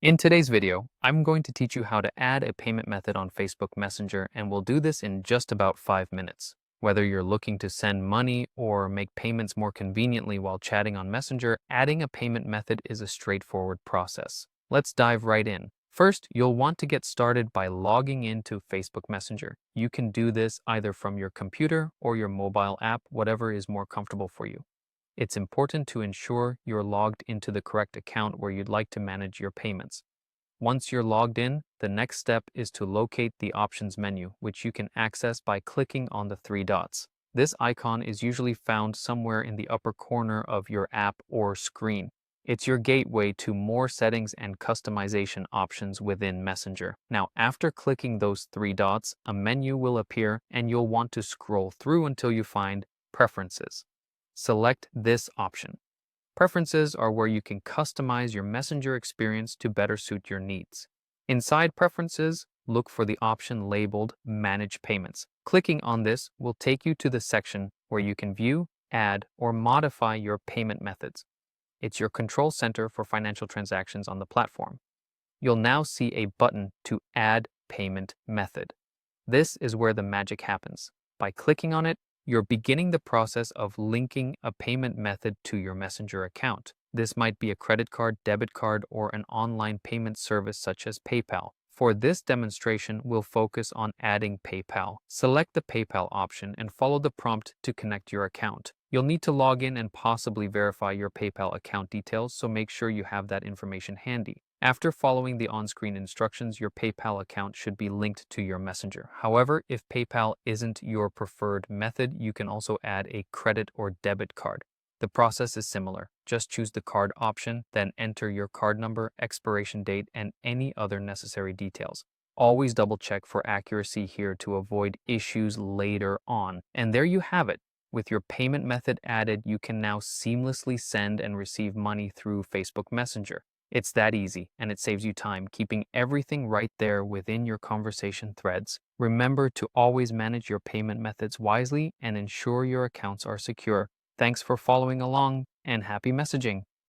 In today's video, I'm going to teach you how to add a payment method on Facebook Messenger, and we'll do this in just about 5 minutes. Whether you're looking to send money or make payments more conveniently while chatting on Messenger, adding a payment method is a straightforward process. Let's dive right in. First, you'll want to get started by logging into Facebook Messenger. You can do this either from your computer or your mobile app, whatever is more comfortable for you. It's important to ensure you're logged into the correct account where you'd like to manage your payments. Once you're logged in, the next step is to locate the options menu, which you can access by clicking on the three dots. This icon is usually found somewhere in the upper corner of your app or screen. It's your gateway to more settings and customization options within Messenger. Now, after clicking those three dots, a menu will appear and you'll want to scroll through until you find Preferences. Select this option. Preferences are where you can customize your Messenger experience to better suit your needs. Inside Preferences, look for the option labeled Manage Payments. Clicking on this will take you to the section where you can view, add, or modify your payment methods. It's your control center for financial transactions on the platform. You'll now see a button to Add Payment Method. This is where the magic happens. By clicking on it, you're beginning the process of linking a payment method to your Messenger account. This might be a credit card, debit card, or an online payment service such as PayPal. For this demonstration, we'll focus on adding PayPal. Select the PayPal option and follow the prompt to connect your account. You'll need to log in and possibly verify your PayPal account details, so make sure you have that information handy. After following the on-screen instructions, your PayPal account should be linked to your Messenger. However, if PayPal isn't your preferred method, you can also add a credit or debit card. The process is similar. Just choose the card option, then enter your card number, expiration date, and any other necessary details. Always double-check for accuracy here to avoid issues later on. And there you have it. With your payment method added, you can now seamlessly send and receive money through Facebook Messenger. It's that easy, and it saves you time, keeping everything right there within your conversation threads. Remember to always manage your payment methods wisely and ensure your accounts are secure. Thanks for following along, and happy messaging!